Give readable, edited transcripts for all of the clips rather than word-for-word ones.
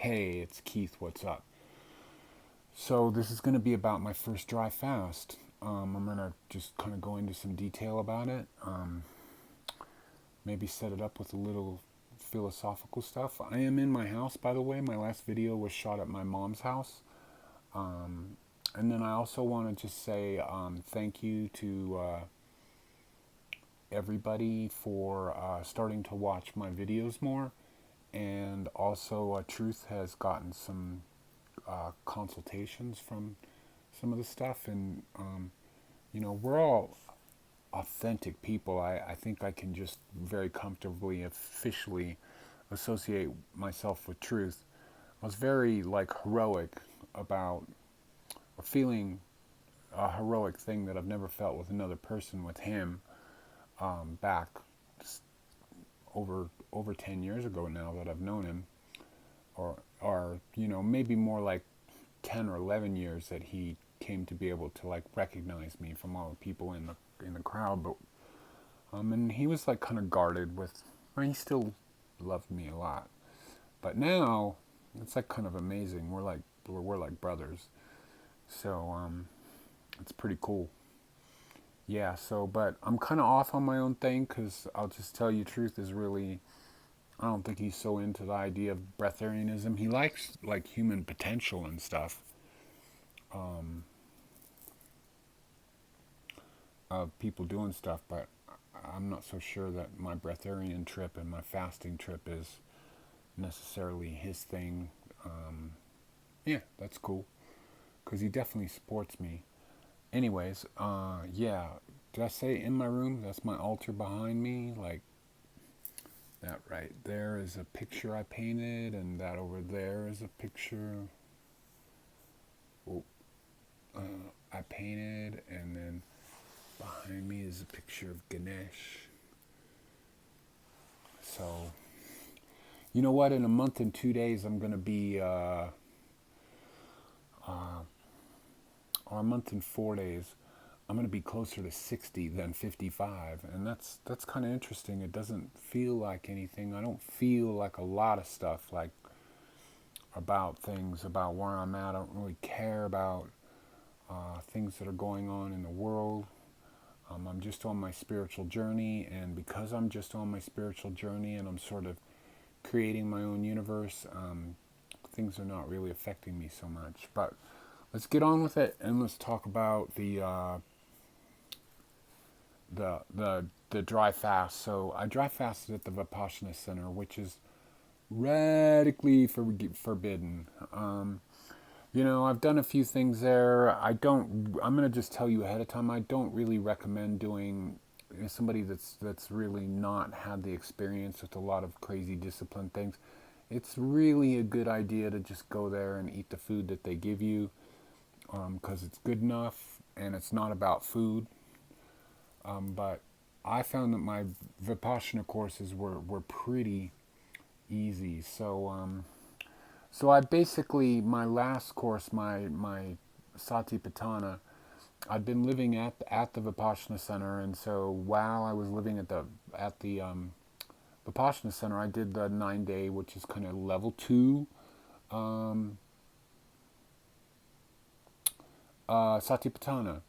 Hey, it's Keith, what's up? So, this is going to be about my first dry fast. I'm going to just kind of go into some detail about it. Maybe set it up with a little philosophical stuff. I am in my house, by the way. My last video was shot at my mom's house. And then I also want to just say thank you to everybody for starting to watch my videos more. And also, Truth has gotten some consultations from some of the stuff, and we're all authentic people. I think I can just very comfortably officially associate myself with Truth. I was very heroic about, or feeling a heroic thing that I've never felt with another person, with him, back just over 10 years ago now that I've known him, or maybe more like 10 or 11 years that he came to be able to recognize me from all the people in the crowd. But and he was kind of guarded with, he still loved me a lot, but now it's kind of amazing. We're like brothers. So it's pretty cool. Yeah, so but I'm kind of off on my own thing, because I'll just tell you, Truth is really, I don't think he's so into the idea of breatharianism. He likes human potential and stuff, of people doing stuff, but I'm not so sure that my breatharian trip and my fasting trip is necessarily his thing. Yeah, that's cool, because he definitely supports me. Anyways, yeah, did I say in my room? That's my altar behind me. That right there is a picture I painted, and that over there is a picture I painted, and then behind me is a picture of Ganesh. So, you know what? In a month and 2 days, I'm going to be, or a month and 4 days, I'm going to be closer to 60 than 55. And that's kind of interesting. It doesn't feel like anything. I don't feel like a lot of stuff, about things, about where I'm at. I don't really care about things that are going on in the world. I'm just on my spiritual journey, and because I'm just on my spiritual journey and I'm sort of creating my own universe, things are not really affecting me so much. But let's get on with it, and let's talk about the dry fast. So I dry fasted at the Vipassana Center, which is radically forbidden. I've done a few things there. I'm going to just tell you ahead of time, I don't really recommend doing, somebody that's really not had the experience with a lot of crazy discipline things. It's really a good idea to just go there and eat the food that they give you, because it's good enough and it's not about food. But I found that my Vipassana courses were pretty easy. So I basically, my last course, my Satipatthana, I'd been living at the Vipassana Center, and so while I was living at the Vipassana Center, I did the 9 day, which is kind of level 2 Satipatthana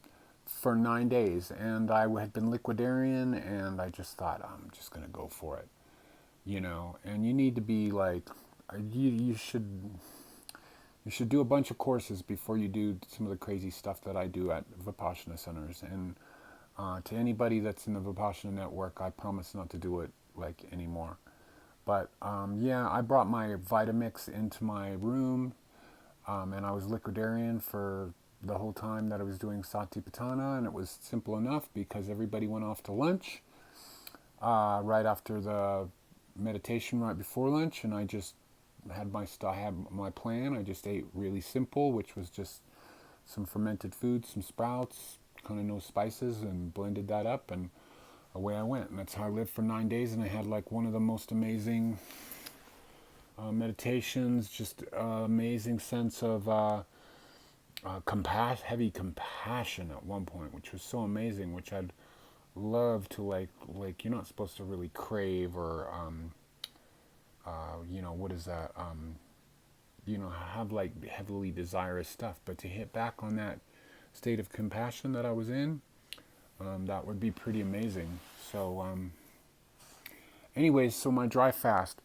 for 9 days, and I had been liquidarian, and I just thought, I'm just gonna go for it, And you need to be you should do a bunch of courses before you do some of the crazy stuff that I do at Vipassana centers. And to anybody that's in the Vipassana network, I promise not to do it anymore. But yeah, I brought my Vitamix into my room, and I was liquidarian for the whole time that I was doing Satipatthana, and it was simple enough because everybody went off to lunch right after the meditation, right before lunch, and I just I had my plan. I just ate really simple, which was just some fermented food, some sprouts, kind of no spices, and blended that up, and away I went. And that's how I lived for 9 days, and I had one of the most amazing meditations, just amazing sense of heavy compassion at one point, which was so amazing, which I'd love to you're not supposed to really crave or what is that? have like heavily desirous stuff. But to hit back on that state of compassion that I was in, that would be pretty amazing. So, anyways, so my dry fast.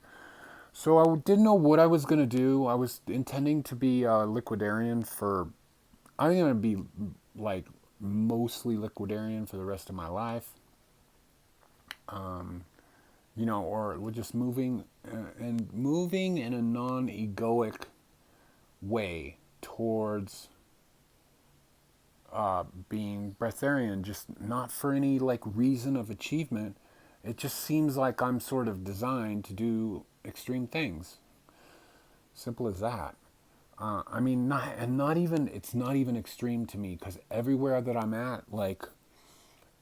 So I didn't know what I was gonna do. I was intending to be a liquidarian for. I'm gonna be like mostly liquidarian for the rest of my life. Or we're just moving in a non-egoic way towards being breatharian, just not for any like reason of achievement. It just seems like I'm sort of designed to do extreme things. Simple as that. I mean, it's not even extreme to me because everywhere that I'm at, like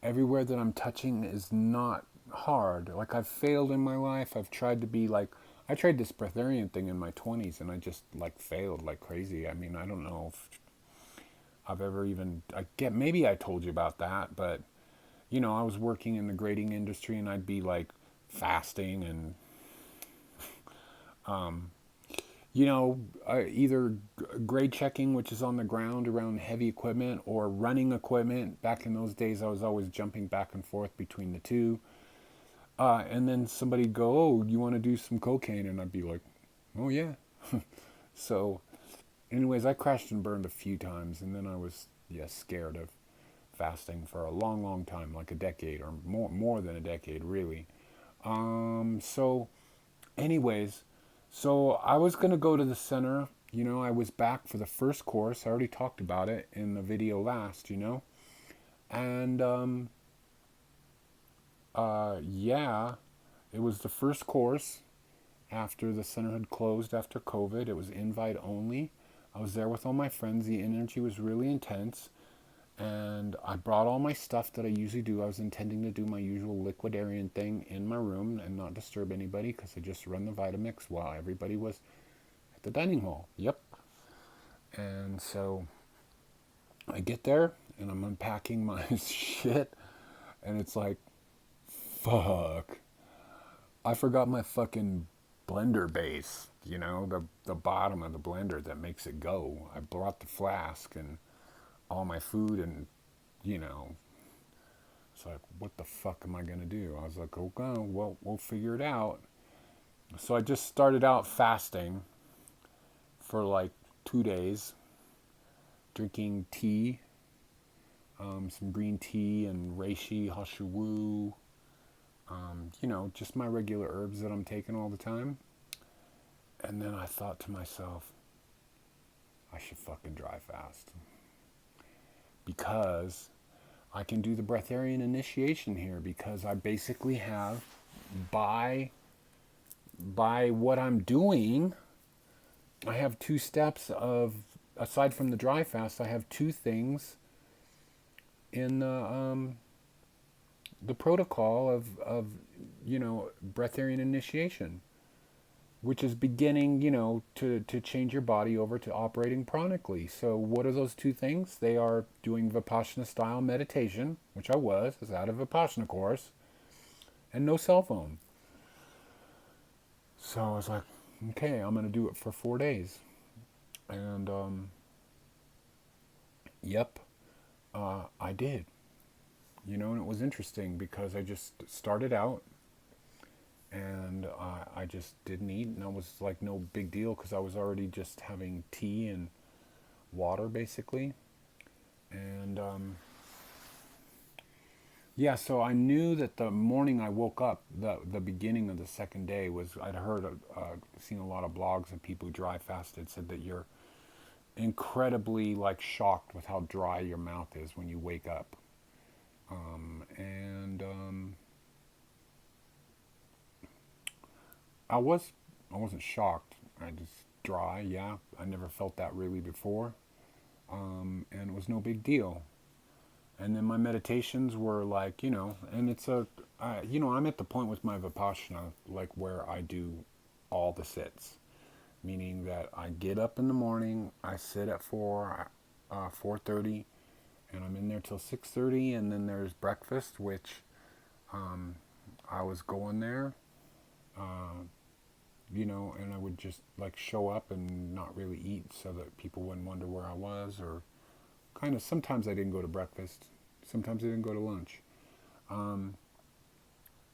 everywhere that I'm touching is not hard. Like I've failed in my life. I've tried to be like, I tried this breatharian thing in my 20s and I just like failed like crazy. I mean, I don't know if I've ever even, maybe I told you about that, but I was working in the grading industry and I'd be like fasting and, either grade checking, which is on the ground around heavy equipment, or running equipment. Back in those days, I was always jumping back and forth between the two. And then somebody'd go, "Oh, you want to do some cocaine?" And I'd be like, "Oh, yeah." So, anyways, I crashed and burned a few times, and then I was, scared of fasting for a long, long time, like a decade or more than a decade, really. So, anyways, so I was going to go to the center. I was back for the first course. I already talked about it in the video last, And, yeah, it was the first course after the center had closed after COVID. It was invite only. I was there with all my friends. The energy was really intense. And I brought all my stuff that I usually do. I was intending to do my usual liquidarian thing in my room and not disturb anybody because I just run the Vitamix while everybody was at the dining hall. Yep. And so I get there and I'm unpacking my shit and it's like, fuck. I forgot my fucking blender base, the bottom of the blender that makes it go. I brought the flask and all my food and, it's like, what the fuck am I going to do? I was like, okay, well, we'll figure it out. So I just started out fasting for like 2 days, drinking tea, some green tea and reishi, hashiwu, just my regular herbs that I'm taking all the time. And then I thought to myself, I should fucking dry fast. Because I can do the breatharian initiation here because I basically have, by what I'm doing, I have 2 steps of, aside from the dry fast, I have 2 things in the protocol of breatharian initiation, which is beginning, to change your body over to operating pronically. So what are those 2 things? They are doing Vipassana style meditation, which I was at a Vipassana course, and no cell phone. So I was like, okay, I'm going to do it for 4 days. And, yep, I did. And it was interesting because I just started out and I just didn't eat, and I was like no big deal because I was already just having tea and water basically. And so I knew that the morning I woke up, the beginning of the second day was, I'd seen a lot of blogs of people who dry fasted said that you're incredibly like shocked with how dry your mouth is when you wake up. I wasn't shocked. I just dry, yeah. I never felt that really before. And it was no big deal. And then my meditations were like, and it's I'm at the point with my Vipassana, like where I do all the sits. Meaning that I get up in the morning, I sit at 4:30, and I'm in there till 6:30, and then there's breakfast, which I was going there and I would just like show up and not really eat so that people wouldn't wonder where I was, or kind of sometimes I didn't go to breakfast, sometimes I didn't go to lunch. Um,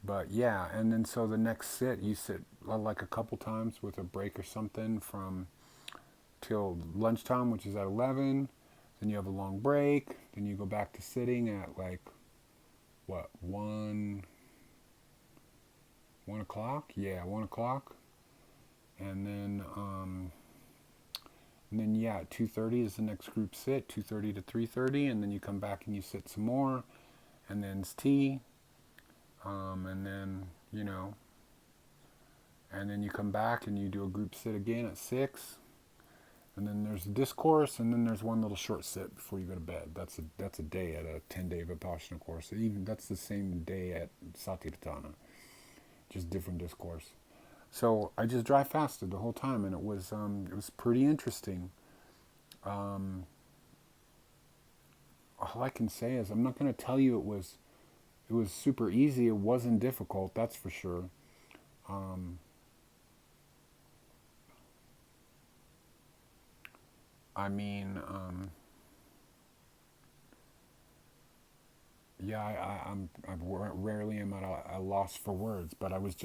but yeah, and then so the next sit, you sit like a couple times with a break or something from till lunchtime, which is at 11. Then you have a long break. Then you go back to sitting at like what 1 o'clock? Yeah, 1 o'clock. And then yeah, at 2:30 is the next group sit. 2:30 to 3:30, and then you come back and you sit some more, and then it's tea. And then and then you come back and you do a group sit again at 6. And then there's a discourse, and then there's one little short sit before you go to bed. That's a day at a 10-day Vipassana course. Even that's the same day at Satipatthana, just different discourse. So I just dry fasted the whole time, and it was pretty interesting. Um, all I can say is I'm not going to tell you it was super easy. It wasn't difficult, that's for sure. Um, I mean, yeah, I rarely am at a loss for words, but I was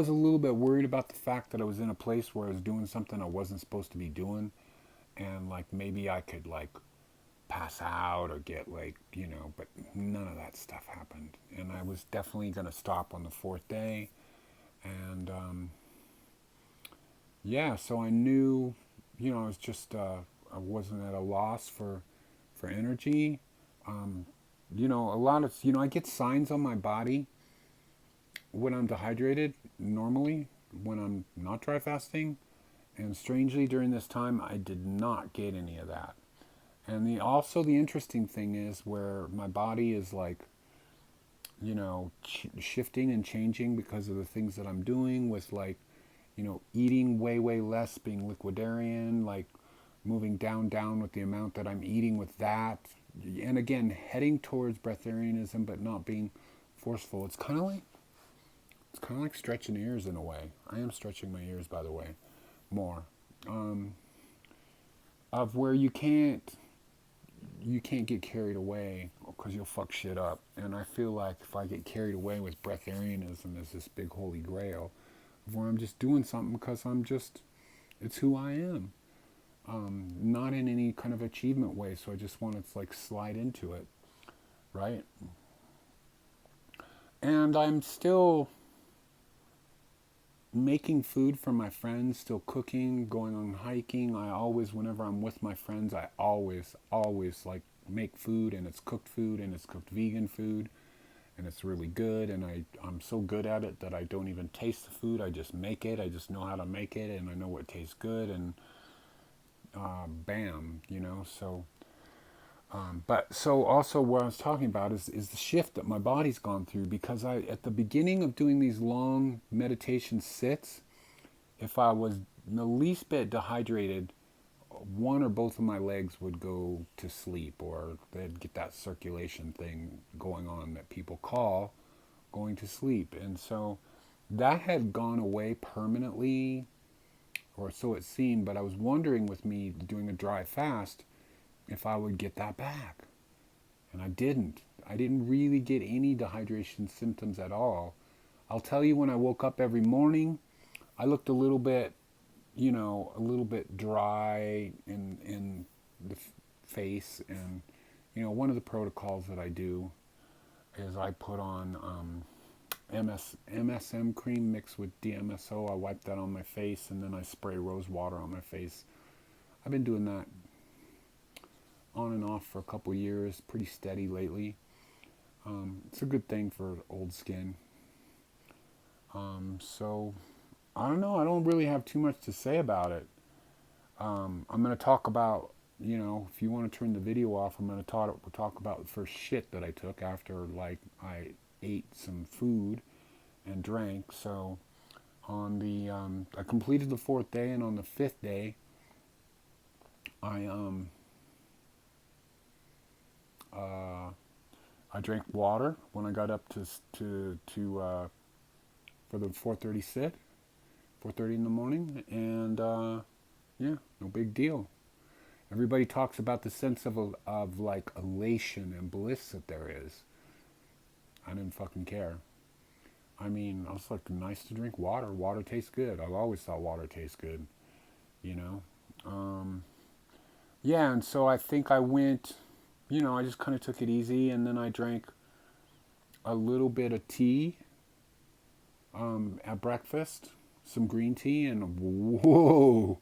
a little bit worried about the fact that I was in a place where I was doing something I wasn't supposed to be doing, and like maybe I could like pass out or get like, but none of that stuff happened. And I was definitely going to stop on the fourth day. And yeah, so I knew, I was just, I wasn't at a loss for energy. Um, a lot of, I get signs on my body when I'm dehydrated normally, when I'm not dry fasting. And strangely, during this time, I did not get any of that. And the interesting thing is where my body is like, shifting and changing because of the things that I'm doing with like, eating way, way less, being liquidarian, like moving down with the amount that I'm eating with that. And again, heading towards breatharianism, but not being forceful. It's kind of like stretching ears in a way. I am stretching my ears, by the way, more. Um, of where you can't get carried away because you'll fuck shit up. And I feel like if I get carried away with breatharianism as this big holy grail, where I'm just doing something because it's who I am. Not in any kind of achievement way, so I just want to like slide into it, right? And I'm still making food for my friends, still cooking, going on hiking. Whenever I'm with my friends, I always like make food, and it's cooked food, and it's cooked vegan food, and it's really good. And I'm so good at it that I don't even taste the food. I just make it. I just know how to make it, and I know what tastes good, and bam, So, but so also what I was talking about is the shift that my body's gone through because at the beginning of doing these long meditation sits, if I was the least bit dehydrated, one or both of my legs would go to sleep, or they'd get that circulation thing going on that people call going to sleep. And so that had gone away permanently, or so it seemed, but I was wondering with me doing a dry fast if I would get that back. And I didn't. I didn't really get any dehydration symptoms at all. I'll tell you, when I woke up every morning, I looked a little bit dry in the face. And, one of the protocols that I do is I put on MSM cream mixed with DMSO. I wipe that on my face, and then I spray rose water on my face. I've been doing that on and off for a couple years, pretty steady lately. It's a good thing for old skin. So I don't know. I don't really have too much to say about it. I'm going to talk about, if you want to turn the video off, I'm going to talk about the first shit that I took after like I ate some food and drank. So I completed the fourth day, and on the fifth day, I I drank water when I got up to for the 4:30 sit. 4:30 in the morning, and yeah, no big deal. Everybody talks about the sense of like elation and bliss that there is. I didn't fucking care. I mean, I was like, nice to drink water. Water tastes good. I've always thought water tastes good, you know. Um, yeah, and so I think I went, I just kind of took it easy, and then I drank a little bit of tea at breakfast, some green tea, and whoa,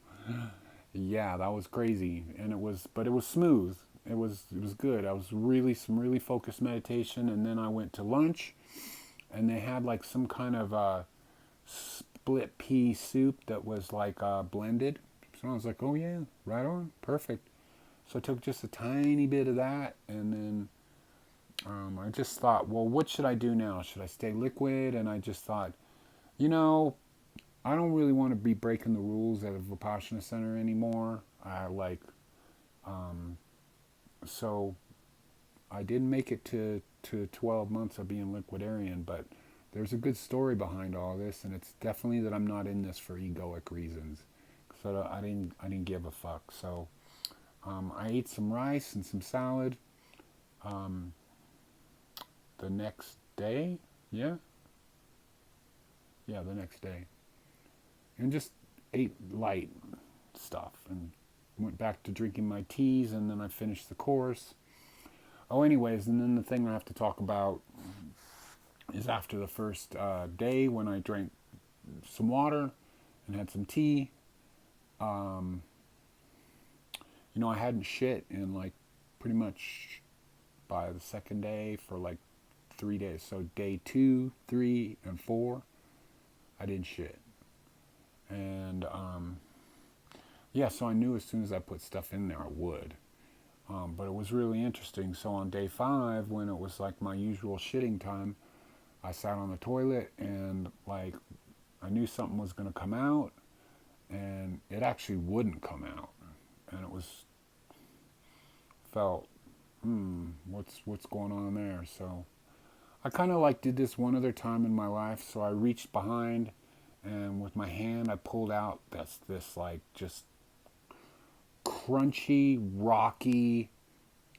yeah, that was crazy. And but it was smooth. It was good. I was some really focused meditation, and then I went to lunch, and they had like some kind of split pea soup that was like blended. So I was like, oh yeah, right on, perfect. So I took just a tiny bit of that, and then I just thought, well, what should I do now? Should I stay liquid? And I just thought, you know, I don't really want to be breaking the rules at a Vipassana center anymore. So I didn't make it to 12 months of being liquidarian, but there's a good story behind all this, and it's definitely that I'm not in this for egoic reasons. So I didn't give a fuck. So I ate some rice and some salad um, the next day. Yeah, the next day, and just ate light stuff and went back to drinking my teas, and then I finished the course. Oh, anyways, and then the thing I have to talk about is after the first day when I drank some water and had some tea. Um, I hadn't shit in like pretty much by the second day for like 3 days. So day 2, 3, and 4, I didn't shit. And yeah, so I knew as soon as I put stuff in there, I would. But it was really interesting. So on day 5, when it was like my usual shitting time, I sat on the toilet and like I knew something was going to come out, and it actually wouldn't come out. And it felt, what's going on there? So I kind of like did this one other time in my life. So I reached behind, and with my hand I pulled out this like just crunchy, rocky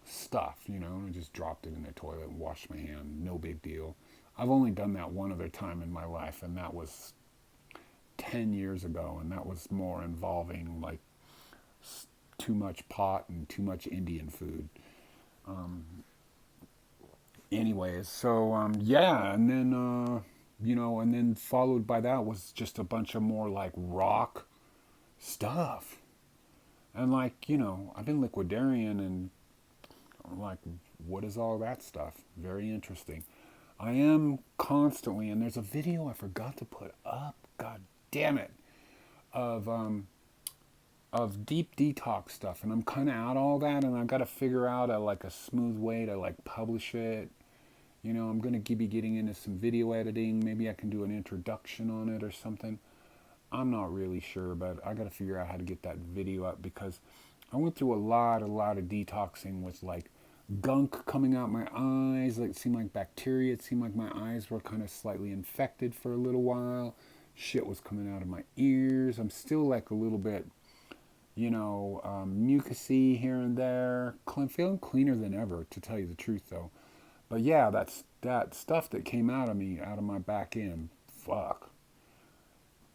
stuff, and I just dropped it in the toilet and washed my hand. No big deal. I've only done that one other time in my life, and that was 10 years ago, and that was more involving like too much pot and too much Indian food. Um, anyways, so yeah, and then and then followed by that was just a bunch of more like rock stuff. And like, I've been liquidarian, and like, what is all that stuff? Very interesting. I am constantly, and there's a video I forgot to put up, god damn it, of deep detox stuff, and I'm kind of out all that, and I've got to figure out a smooth way to like publish it. I'm going to be getting into some video editing. Maybe I can do an introduction on it or something. I'm not really sure, but I got to figure out how to get that video up, because I went through a lot of detoxing with like gunk coming out my eyes. Like, it seemed like bacteria. It seemed like my eyes were kind of slightly infected for a little while. Shit was coming out of my ears. I'm still like a little bit, mucusy here and there. Feeling cleaner than ever, to tell you the truth, though. But yeah, that stuff that came out of me, out of my back end, fuck.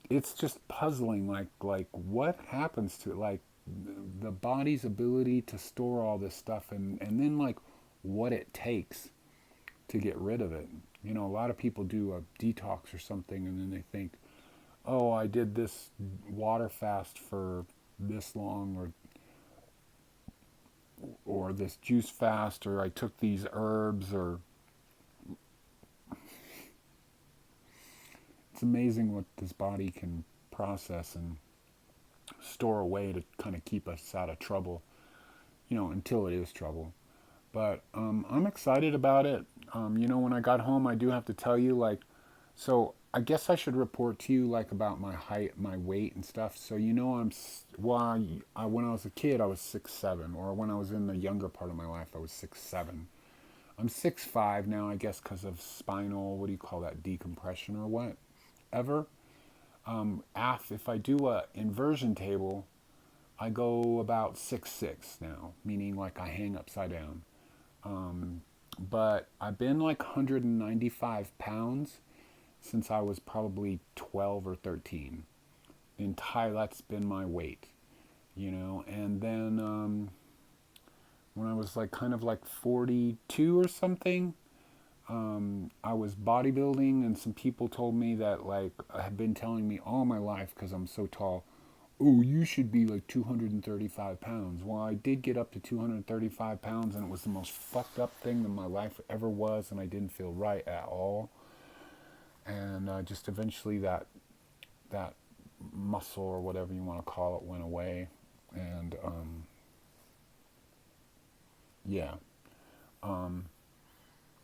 It's just puzzling. Like what happens to it? Like the body's ability to store all this stuff, and then like what it takes to get rid of it. A lot of people do a detox or something, and then they think, oh, I did this water fast for this long, or this juice fast, or I took these herbs, or it's amazing what this body can process and store away to kind of keep us out of trouble, until it is trouble. But I'm excited about it. When I got home, I do have to tell you, like, so I guess I should report to you, like, about my height, my weight and stuff. So, when I was a kid, I was 6'7", or when I was in the younger part of my life, I was 6'7". I'm 6'5" now, I guess, because of spinal, what do you call that, decompression or what? Ever. If I do a inversion table, I go about 6'6" now, meaning like I hang upside down. But I've been like 195 pounds since I was probably 12 or 13. That's been my weight, And then when I was like kind of like 42 or something, I was bodybuilding, and some people told me that like have been telling me all my life because I'm so tall. Oh, you should be like 235 pounds. Well, I did get up to 235 pounds, and it was the most fucked up thing that my life ever was, and I didn't feel right at all. And just eventually that muscle or whatever you want to call it went away, and yeah. Um,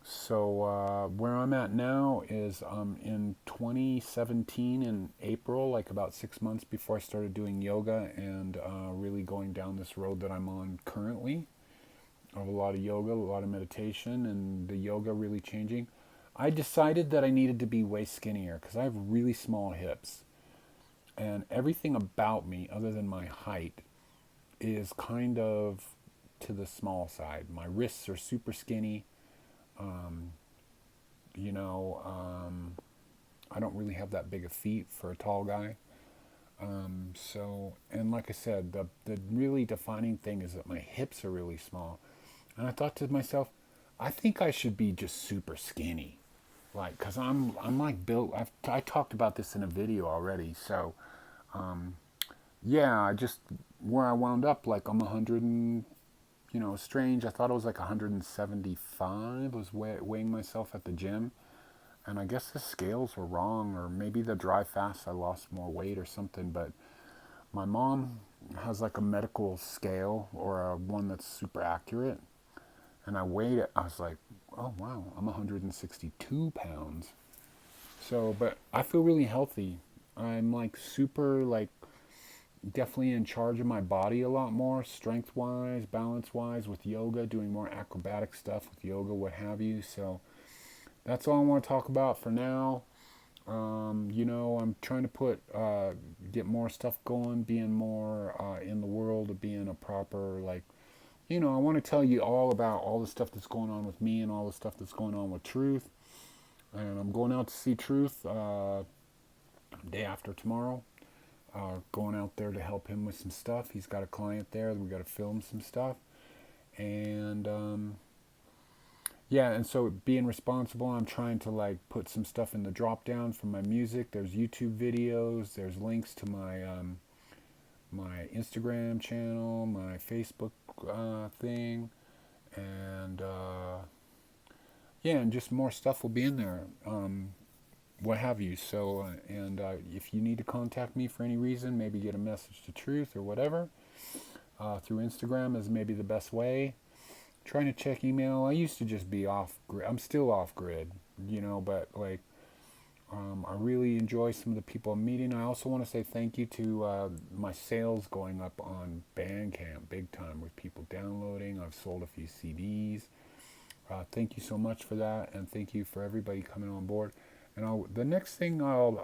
So where I'm at now is in 2017 in April, like about 6 months before I started doing yoga and really going down this road that I'm on currently of a lot of yoga, a lot of meditation, and the yoga really changing. I decided that I needed to be way skinnier because I have really small hips, and everything about me, other than my height, is kind of to the small side. My wrists are super skinny. Um, you know, I don't really have that big of feet for a tall guy. And like I said, the really defining thing is that my hips are really small. And I thought to myself, I think I should be just super skinny. Like, cause I'm like built, I talked about this in a video already. So, yeah, where I wound up, like I'm 100 and, strange. I thought I was like 175. I was weighing myself at the gym. And I guess the scales were wrong, or maybe the dry fast I lost more weight or something. But my mom has like a medical scale or one that's super accurate. And I weighed it. I was like, oh wow, I'm 162 pounds. So, but I feel really healthy. I'm like super, like, definitely in charge of my body a lot more, strength wise, balance wise, with yoga, doing more acrobatic stuff with yoga, what have you. So, that's all I want to talk about for now. I'm trying to get more stuff going, being more in the world of being a proper, like, I want to tell you all about all the stuff that's going on with me and all the stuff that's going on with Truth. And I'm going out to see Truth day after tomorrow. Going out there to help him with some stuff. He's got a client there. We got to film some stuff. And yeah, and so being responsible, I'm trying to like put some stuff in the drop down from my music. There's YouTube videos. There's links to my Instagram channel, my Facebook thing, and yeah, and just more stuff will be in there, what have you. So, and if you need to contact me for any reason, maybe get a message to Truth or whatever, through Instagram is maybe the best way. Trying to check email. I used to just be off grid. I'm still off grid, but like, I really enjoy some of the people I'm meeting. I also want to say thank you to my sales going up on Bandcamp big time with people downloading. I've sold a few CDs. Thank you so much for that, and thank you for everybody coming on board. And the next thing I'm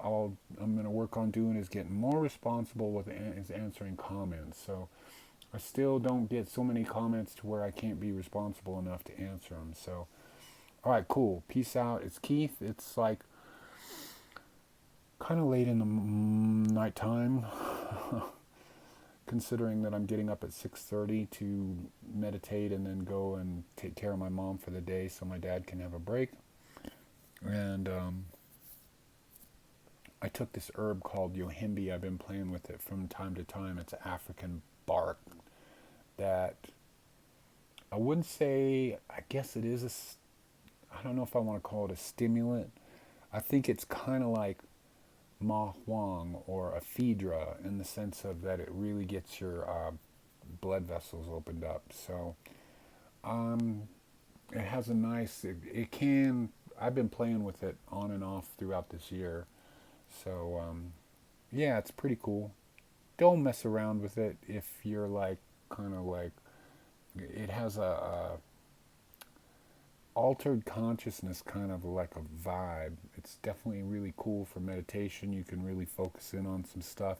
going to work on doing is getting more responsible with answering comments. So I still don't get so many comments to where I can't be responsible enough to answer them. So, all right, cool. Peace out. It's Keith. It's like kind of late in the nighttime, considering that I'm getting up at 6:30 to meditate and then go and take care of my mom for the day so my dad can have a break. And I took this herb called yohimbe. I've been playing with it from time to time. It's African bark that I wouldn't say, I guess it is I don't know if I want to call it a stimulant. I think it's kind of like ma huang or ephedra in the sense of that it really gets your blood vessels opened up. So it has a nice, it can, I've been playing with it on and off throughout this year. So yeah, it's pretty cool. Don't mess around with it if you're like, kind of like, it has altered consciousness kind of like a vibe. It's definitely really cool for meditation. You can really focus in on some stuff.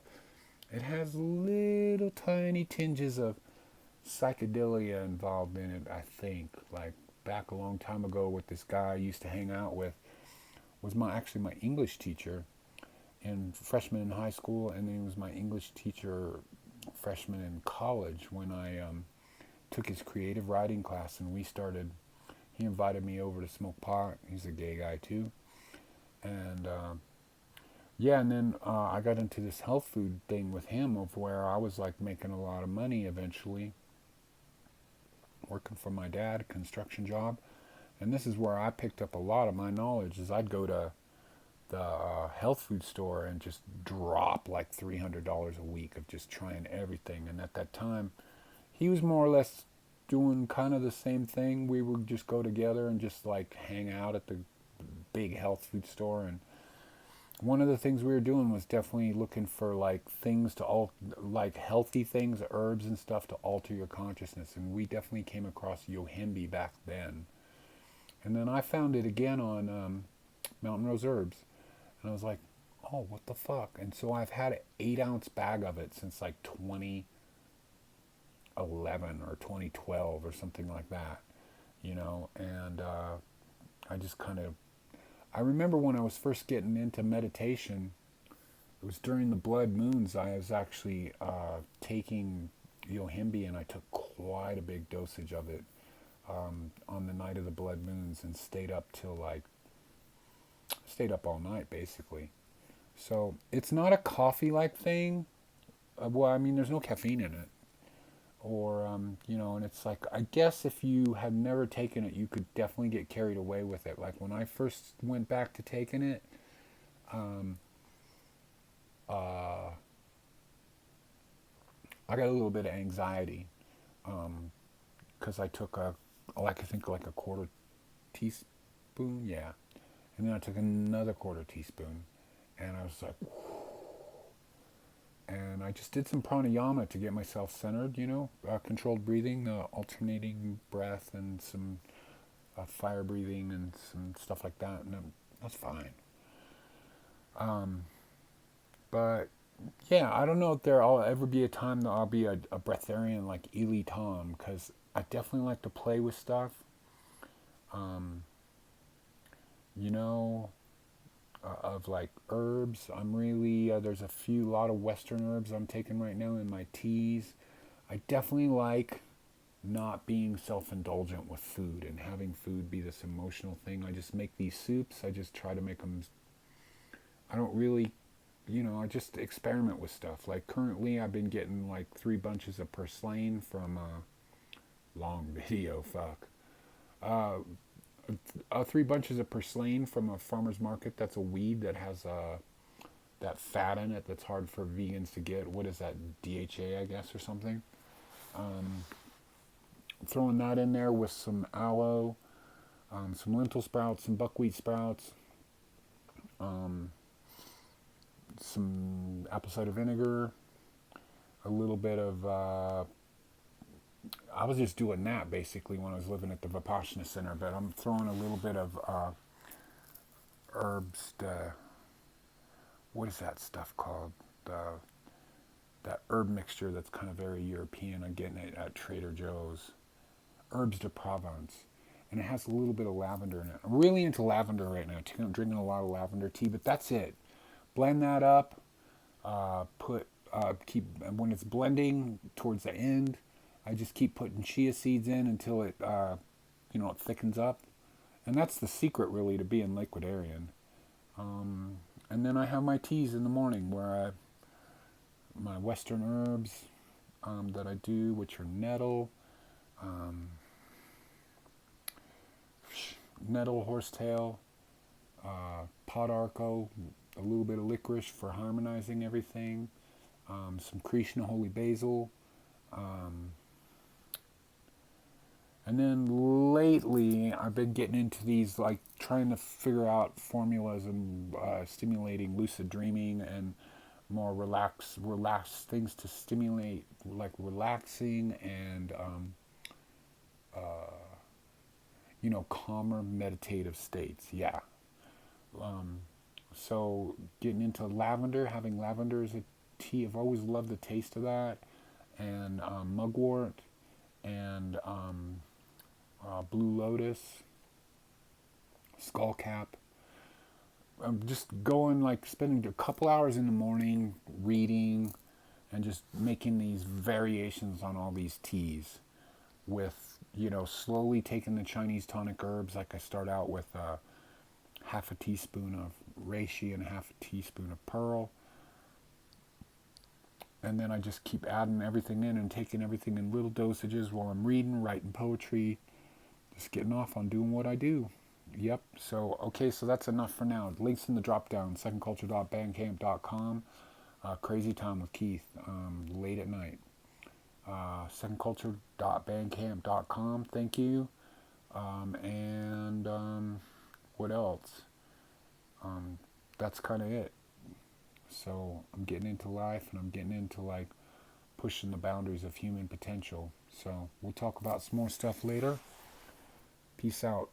It has little tiny tinges of psychedelia involved in it, I think. Like back a long time ago with this guy I used to hang out with was actually my English teacher in freshman in high school, and then he was my English teacher freshman in college when I took his creative writing class, and he invited me over to smoke pot. He's a gay guy too. And yeah, and then I got into this health food thing with him of where I was like making a lot of money eventually, working for my dad, a construction job. And this is where I picked up a lot of my knowledge is I'd go to the health food store and just drop like $300 a week of just trying everything. And at that time, he was more or less doing kind of the same thing. We would just go together and just like hang out at the big health food store. And one of the things we were doing was definitely looking for like things to like healthy things, herbs and stuff to alter your consciousness. And we definitely came across yohimbe back then. And then I found it again on Mountain Rose Herbs. And I was like, oh, what the fuck? And so I've had an 8-ounce bag of it since like 2011 or 2012 or something like that, you know. And I just kind of, I remember when I was first getting into meditation, it was during the blood moons. I was actually taking yohimbe, and I took quite a big dosage of it on the night of the blood moons and stayed up all night basically. So it's not a coffee-like thing. Well, I mean, there's no caffeine in it, or you know, and it's like I guess if you had never taken it, you could definitely get carried away with it. Like when I first went back to taking it, um, uh, I got a little bit of anxiety because I took I think like a quarter teaspoon, yeah, and then I took another quarter teaspoon, and I was like, and I just did some pranayama to get myself centered, you know, controlled breathing, alternating breath, and some fire breathing and some stuff like that, and that's fine. Um, but yeah, I don't know if there'll ever be a time that I'll be a breatharian like Ely Tom, because I definitely like to play with stuff. Um, you know, of like herbs. I'm really, there's a lot of Western herbs I'm taking right now in my teas. I definitely like not being self-indulgent with food and having food be this emotional thing. I just make these soups. I just try to make them, I don't really, you know, I just experiment with stuff. Like currently I've been getting like 3 bunches of purslane from long video, fuck. Uh, 3 bunches of purslane from a farmer's market. That's a weed that has that fat in it that's hard for vegans to get. What is that? DHA, I guess, or something. Um, Throwing that in there with some aloe, some lentil sprouts, some buckwheat sprouts, um, some apple cider vinegar, a little bit of. I was just doing that basically when I was living at the Vipassana Center, but I'm throwing a little bit of herbs. What is that stuff called? That herb mixture that's kind of very European. I'm getting it at Trader Joe's. Herbs de Provence. And it has a little bit of lavender in it. I'm really into lavender right now. I'm drinking a lot of lavender tea, but that's it. Blend that up. Keep when it's blending towards the end, I just keep putting chia seeds in until it, it thickens up. And that's the secret, really, to being liquidarian. And then I have my teas in the morning where my Western herbs that I do, which are nettle, horsetail, pot arco, a little bit of licorice for harmonizing everything, some Krishna holy basil, and then lately I've been getting into these, like trying to figure out formulas and stimulating lucid dreaming and more relaxed things to stimulate, like relaxing and calmer meditative states. Yeah. So getting into lavender, having lavender as a tea. I've always loved the taste of that. And mugwort and blue lotus, skullcap. I'm just going, like, spending a couple hours in the morning reading and just making these variations on all these teas with, slowly taking the Chinese tonic herbs. Like, I start out with half a teaspoon of reishi and half a teaspoon of pearl. And then I just keep adding everything in and taking everything in little dosages while I'm reading, writing poetry, just getting off on doing what I do. Yep. So, okay, so that's enough for now. Links in the drop down, secondculture.bandcamp.com. Crazy Time with Keith, late at night. Secondculture.bandcamp.com. Thank you. And what else? That's kind of it. So I'm getting into life, and I'm getting into, like, pushing the boundaries of human potential. So we'll talk about some more stuff later. Peace out.